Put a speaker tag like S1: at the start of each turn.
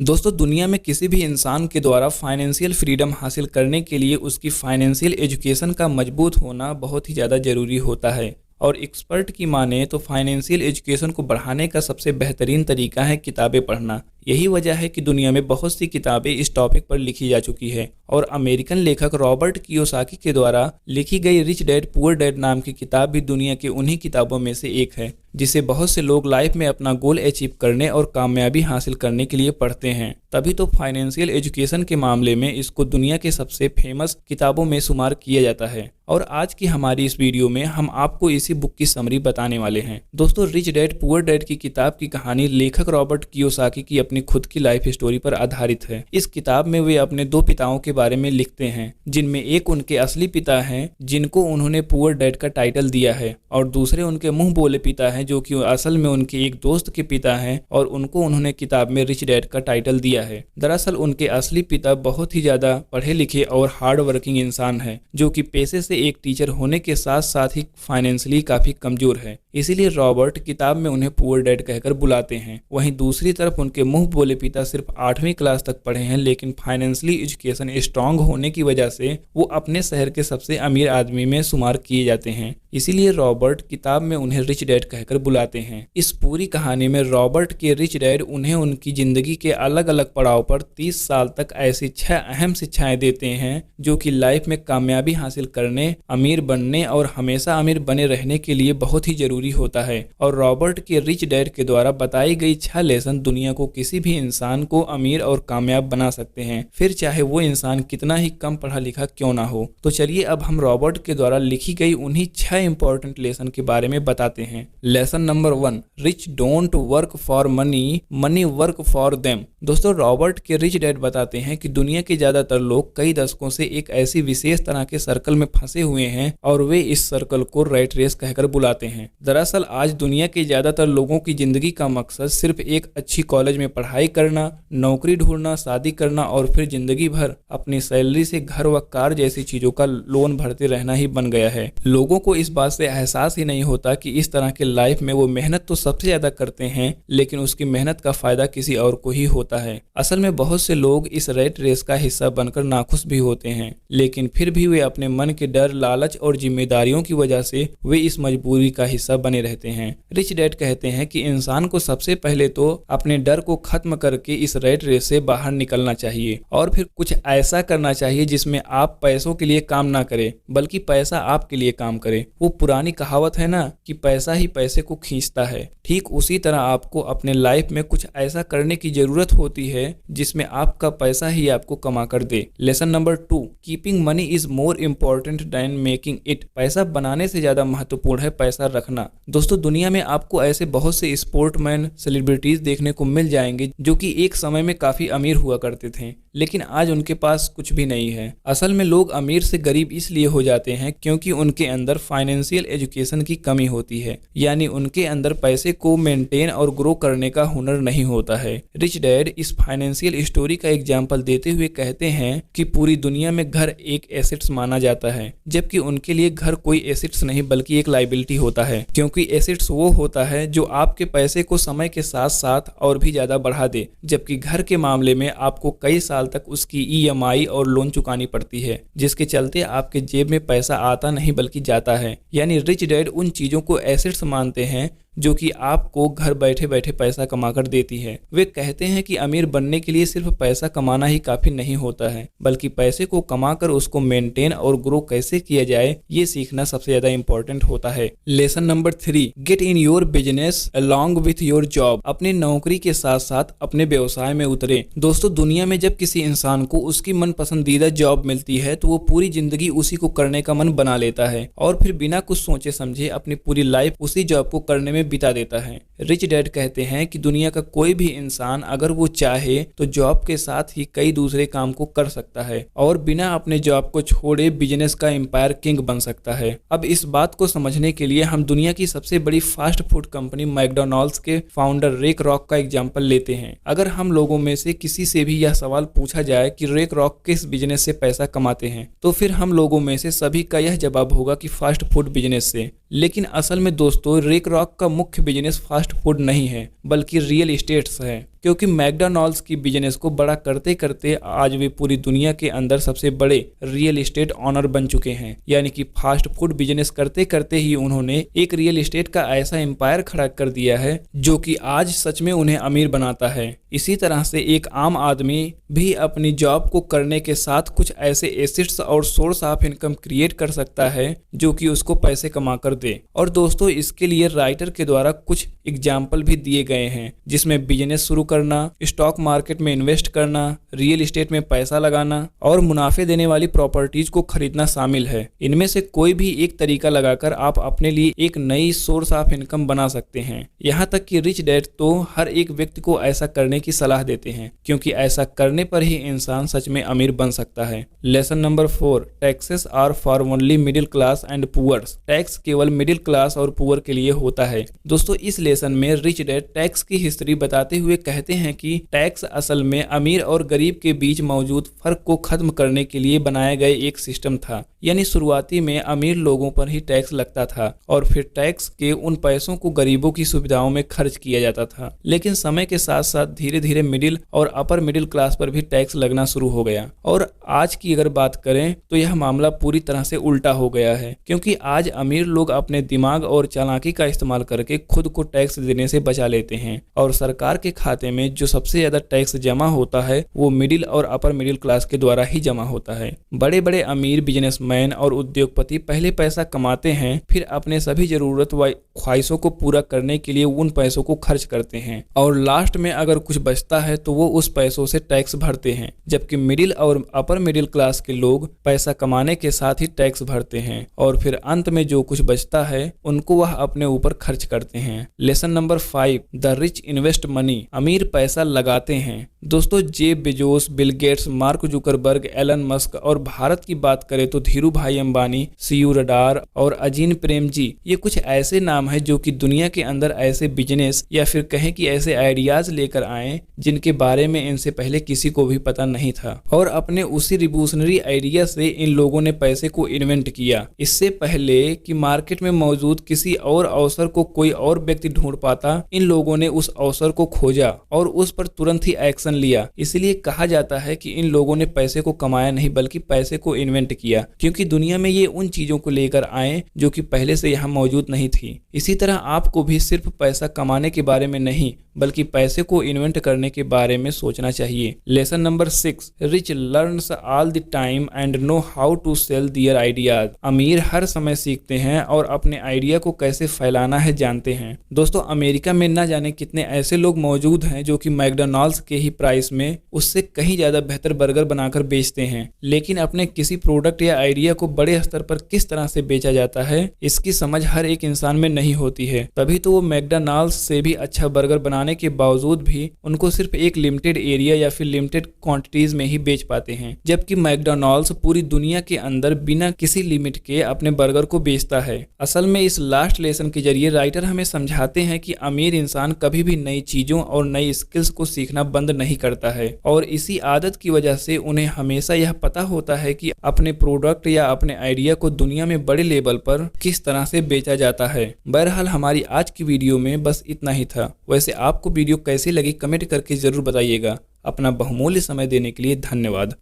S1: दोस्तों, दुनिया में किसी भी इंसान के द्वारा फाइनेंशियल फ्रीडम हासिल करने के लिए उसकी फाइनेंशियल एजुकेशन का मजबूत होना बहुत ही ज़्यादा ज़रूरी होता है। और एक्सपर्ट की माने तो फाइनेंशियल एजुकेशन को बढ़ाने का सबसे बेहतरीन तरीका है किताबें पढ़ना। यही वजह है कि दुनिया में बहुत सी किताबें इस टॉपिक पर लिखी जा चुकी है और अमेरिकन लेखक रॉबर्ट कियोसाकी के द्वारा लिखी गई रिच डैड पुअर डैड नाम की किताब भी दुनिया की उन्हीं किताबों में से एक है, जिसे बहुत से लोग लाइफ में अपना गोल अचीव करने और कामयाबी हासिल करने के लिए पढ़ते हैं। तभी तो फाइनेंशियल एजुकेशन के मामले में इसको दुनिया के सबसे फेमस किताबों में शुमार किया जाता है। और आज की हमारी इस वीडियो में हम आपको इसी बुक की समरी बताने वाले हैं। दोस्तों, रिच डैड पुअर डैड की किताब की कहानी लेखक रॉबर्ट कियोसाकी की अपनी खुद की लाइफ स्टोरी पर आधारित है। इस किताब में वे अपने दो पिताओं के बारे में लिखते हैं, जिनमें एक उनके असली पिता हैं जिनको उन्होंने पुअर डैड का टाइटल दिया है, और दूसरे उनके मुंह बोले पिता हैं जो कि असल में उनके एक दोस्त के पिता हैं और उनको उन्होंने किताब में रिच डैड का टाइटल दिया है। दरअसल उनके असली पिता बहुत ही ज्यादा पढ़े लिखे और हार्ड वर्किंग इंसान है, जो कि पेशे से एक टीचर होने के साथ साथ ही फाइनेंशियली काफी कमजोर है। इसीलिए रॉबर्ट किताब में उन्हें पुअर डैड कहकर बुलाते हैं। वहीं दूसरी तरफ उनके मुंह बोले पिता सिर्फ 8वीं क्लास तक पढ़े हैं, लेकिन फाइनेंशियली एजुकेशन स्ट्रांग होने की वजह से वो अपने शहर के सबसे अमीर आदमी में शुमार किए जाते हैं। इसीलिए रॉबर्ट किताब में उन्हें रिच डैड कहकर बुलाते हैं। इस पूरी कहानी में रॉबर्ट के रिच डैड उन्हें उनकी जिंदगी के अलग अलग पड़ाव पर 30 साल तक ऐसी 6 अहम शिक्षाएं देते हैं जो कि लाइफ में कामयाबी हासिल करने, अमीर बनने और हमेशा अमीर बने रहने के लिए बहुत ही जरूरी होता है। और रॉबर्ट के रिच डैड के द्वारा बताई गई 6 लेसन दुनिया को किसी भी इंसान को अमीर और कामयाब बना सकते हैं, फिर चाहे वो इंसान कितना ही कम पढ़ा लिखा क्यों ना हो। तो चलिए अब हम रॉबर्ट के द्वारा लिखी गई उन्हीं 6 इंपॉर्टेंट लेसन के बारे में बताते हैं। Lesson number 1, rich don't work for money, money work for them. दोस्तों, रॉबर्ट के रिच डैड बताते हैं कि दुनिया के ज्यादातर लोग कई दशकों से एक ऐसी विशेष तरह के सर्कल में फंसे हुए हैं और वे इस सर्कल को रैट रेस कहकर बुलाते हैं। दरअसल आज दुनिया के ज्यादातर लोगों की जिंदगी का मकसद सिर्फ एक अच्छी कॉलेज में पढ़ाई करना, नौकरी ढूंढना, शादी करना और फिर जिंदगी भर अपनी सैलरी से घर व कार जैसी चीजों का लोन भरते रहना ही बन गया है। लोगों को इस बात से एहसास ही नहीं होता कि इस तरह के लाइफ में वो मेहनत तो सबसे ज्यादा करते हैं, लेकिन उसकी मेहनत का फायदा किसी और को ही होता है। असल में बहुत से लोग इस रैट रेस का हिस्सा बनकर नाखुश भी होते हैं, लेकिन फिर भी वे अपने मन के डर, लालच और जिम्मेदारियों की वजह से वे इस मजबूरी का हिस्सा बने रहते हैं। रिच डैड कहते हैं कि इंसान को सबसे पहले तो अपने डर को खत्म करके इस रैट रेस से बाहर निकलना चाहिए और फिर कुछ ऐसा करना चाहिए जिसमें आप पैसों के लिए काम ना करें, बल्कि पैसा आपके लिए काम करे। वो पुरानी कहावत है ना कि पैसा ही पैसे को खींचता है। ठीक उसी तरह आपको अपने लाइफ में कुछ ऐसा करने की जरूरत होती है जिसमें आपका पैसा ही आपको कमा कर दे। Lesson number 2, keeping money is more important than making it. पैसा बनाने से ज्यादा महत्वपूर्ण है पैसा रखना। दोस्तों, दुनिया में आपको ऐसे बहुत से स्पोर्टमैन, सेलिब्रिटीज देखने को मिल जाएंगे जो कि एक समय में काफी अमीर हुआ करते थे, लेकिन आज उनके पास कुछ भी नहीं है। असल में लोग अमीर से गरीब इसलिए हो जाते हैं क्योंकि उनके अंदर फाइनेंशियल एजुकेशन की कमी होती है, यानी उनके अंदर पैसे को मेंटेन और ग्रो करने का हुनर नहीं होता है। रिच डैड इस फाइनेंशियल स्टोरी का एग्जाम्पल देते हुए कहते हैं कि पूरी दुनिया में घर एक एसेट्स माना जाता है, जबकि उनके लिए घर कोई एसेट्स नहीं बल्कि एक लाइबिलिटी होता है, क्योंकि एसेट्स वो होता है जो आपके पैसे को समय के साथ साथ और भी ज्यादा बढ़ा दे, जबकि घर के मामले में आपको कई साल तक उसकी ईएमआई और लोन चुकानी पड़ती है, जिसके चलते आपके जेब में पैसा आता नहीं बल्कि जाता है। यानी रिच डैड उन चीजों को एसेट्स मानते हैं जो कि आपको घर बैठे बैठे पैसा कमाकर देती है। वे कहते हैं कि अमीर बनने के लिए सिर्फ पैसा कमाना ही काफी नहीं होता है, बल्कि पैसे को कमाकर उसको मेंटेन और ग्रो कैसे किया जाए ये सीखना सबसे ज्यादा इंपॉर्टेंट होता है। Lesson number 3, get in your business along with your job. अपनी नौकरी के साथ साथ अपने व्यवसाय में उतरे। दोस्तों, दुनिया में जब किसी इंसान को उसकी मन पसंदीदा जॉब मिलती है तो वो पूरी जिंदगी उसी को करने का मन बना लेता है और फिर बिना कुछ सोचे समझे अपनी पूरी लाइफ उसी जॉब को करने में बिता देता है। रिच डैड कहते हैं कि दुनिया का कोई भी इंसान अगर वो चाहे तो जॉब के साथ ही कई दूसरे काम को कर सकता है और बिना अपने जॉब को छोड़े बिजनेस का एम्पायर किंग बन सकता है। अब इस बात को समझने के लिए हम दुनिया की सबसे बड़ी फास्ट फूड कंपनी मैकडॉनल्ड्स के फाउंडर रेक रॉक का एग्जाम्पल लेते हैं। अगर हम लोगों में से किसी से भी यह सवाल पूछा जाए कि रेक रॉक किस बिजनेस से पैसा कमाते हैं, तो फिर हम लोगों में से सभी का यह जवाब होगा कि फास्ट फूड बिजनेस से। लेकिन असल में दोस्तों, रेक रॉक का मुख्य बिजनेस फास्ट फूड नहीं है बल्कि रियल एस्टेट्स है। क्योंकि मैकडॉनल्ड्स की बिजनेस को बड़ा करते करते आज वे पूरी दुनिया के अंदर सबसे बड़े रियल एस्टेट ऑनर बन चुके हैं। यानी कि फास्ट फूड बिजनेस करते करते ही उन्होंने एक रियल एस्टेट का ऐसा एम्पायर खड़ा कर दिया है जो कि आज सच में उन्हें अमीर बनाता है। इसी तरह से एक आम आदमी भी अपनी जॉब को करने के साथ कुछ ऐसे एसेट्स और सोर्स ऑफ इनकम क्रिएट कर सकता है जो कि उसको पैसे कमा कर दे। और दोस्तों, इसके लिए राइटर के द्वारा कुछ एग्जाम्पल भी दिए गए हैं, जिसमें बिजनेस शुरू करना, स्टॉक मार्केट में इन्वेस्ट करना, रियल एस्टेट में पैसा लगाना और मुनाफे देने वाली प्रॉपर्टीज को खरीदना शामिल है। इनमें से कोई भी एक तरीका लगाकर आप अपने लिए एक नई सोर्स ऑफ इनकम बना सकते हैं। यहाँ तक कि रिच डैड तो हर एक व्यक्ति को ऐसा करने की सलाह देते हैं, क्योंकि ऐसा करने पर ही इंसान सच में अमीर बन सकता है। Lesson number 4, taxes are for only middle class and poors. Tax केवल मिडिल क्लास और पुअर के लिए होता है। दोस्तों, इस लेसन में रिच डैड टैक्स की हिस्ट्री बताते हुए कहते हैं कि टैक्स असल में अमीर और गरीब के बीच मौजूद फर्क को खत्म करने के लिए बनाया गया एक सिस्टम था। यानी शुरुआती में अमीर लोगों पर ही टैक्स लगता था और फिर टैक्स के उन पैसों को गरीबों की सुविधाओं में खर्च किया जाता था। लेकिन समय के साथ साथ धीरे धीरे मिडिल और अपर मिडिल क्लास पर भी टैक्स लगना शुरू हो गया। और आज की अगर बात करें तो यह मामला पूरी तरह से उल्टा हो गया है, क्योंकि आज अमीर लोग अपने दिमाग और चालाकी का इस्तेमाल करके खुद को टैक्स देने से बचा लेते हैं और सरकार के खाते में जो सबसे ज्यादा टैक्स जमा होता है वो मिडिल और अपर मिडिल क्लास के द्वारा ही जमा होता है। बड़े बड़े अमीर बिजनेसमैन और उद्योगपति पहले पैसा कमाते हैं, फिर अपने सभी जरूरत व ख्वाहिशों को पूरा करने के लिए उन पैसों को खर्च करते हैं और लास्ट में अगर कुछ बचता है तो वो उस पैसों से टैक्स भरते हैं। जबकि मिडिल और अपर मिडिल क्लास के लोग पैसा कमाने के साथ ही टैक्स भरते हैं और फिर अंत में जो कुछ बचता है उनको वह अपने ऊपर खर्च करते हैं। Lesson number 5, the rich invest money. अमीर पैसा लगाते हैं। दोस्तों, Jeff Bezos, Bill Gates, Mark Zuckerberg, Elon Musk और भारत की बात करें तो धीरू भाई अंबानी, सीयू रडार और अजीम प्रेमजी, ये कुछ ऐसे नाम हैं जो कि दुनिया के अंदर ऐसे बिजनेस या फिर कहें कि ऐसे आइडियाज लेकर आए जिनके बारे में इनसे पहले किसी को भी पता नहीं था और अपने उसी रिवोल्यूशनरी आइडिया से इन लोगों ने पैसे को इन्वेंट किया। इससे पहले कि मार्केट में मौजूद किसी और अवसर को कोई और व्यक्ति ढूंढ पाता, इन लोगों ने उस अवसर को खोजा और उस पर तुरंत ही एक्शन लिया। इसलिए कहा जाता है कि इन लोगों ने पैसे को कमाया नहीं बल्कि पैसे को इन्वेंट किया, क्योंकि दुनिया में ये उन चीजों को लेकर आए जो कि पहले से यहाँ मौजूद नहीं थी। इसी तरह आपको भी सिर्फ पैसा कमाने के बारे में नहीं बल्कि पैसे को इन्वेंट करने के बारे में सोचना चाहिए। Lesson number 6, rich learns all the time and know how to sell their ideas. अमीर हर समय सीखते हैं और अपने आइडिया को कैसे फैलाना है जानते हैं। दोस्तों, अमेरिका में न जाने कितने ऐसे लोग मौजूद हैं जो कि मैकडॉनल्ड्स के ही प्राइस में उससे कहीं ज्यादा बेहतर बर्गर बनाकर बेचते हैं, लेकिन अपने किसी प्रोडक्ट या आइडिया को बड़े स्तर पर किस तरह से बेचा जाता है इसकी समझ हर एक इंसान में नहीं होती है। तभी तो वो मैकडॉनल्ड्स से भी अच्छा बर्गर बनाने के बावजूद भी उनको सिर्फ एक लिमिटेड एरिया या फिर लिमिटेड क्वांटिटीज में ही बेच पाते हैं, जबकि मैकडॉनल्ड्स पूरी दुनिया के अंदर बिना किसी लिमिट के अपने बर्गर को बेचता है। असल में इस लास्ट लेसन के जरिए राइटर हमें समझाते हैं कि अमीर इंसान कभी भी नई चीजों और नई स्किल्स को सीखना बंद नहीं करता है और इसी आदत की वजह से उन्हें हमेशा यह पता होता है कि अपने प्रोडक्ट या अपने आइडिया को दुनिया में बड़े लेवल पर किस तरह से बेचा जाता है। बहरहाल, हमारी आज की वीडियो में बस इतना ही था। वैसे आपको वीडियो कैसी लगी कमेंट करके जरूर बताइएगा। अपना बहुमूल्य समय देने के लिए धन्यवाद।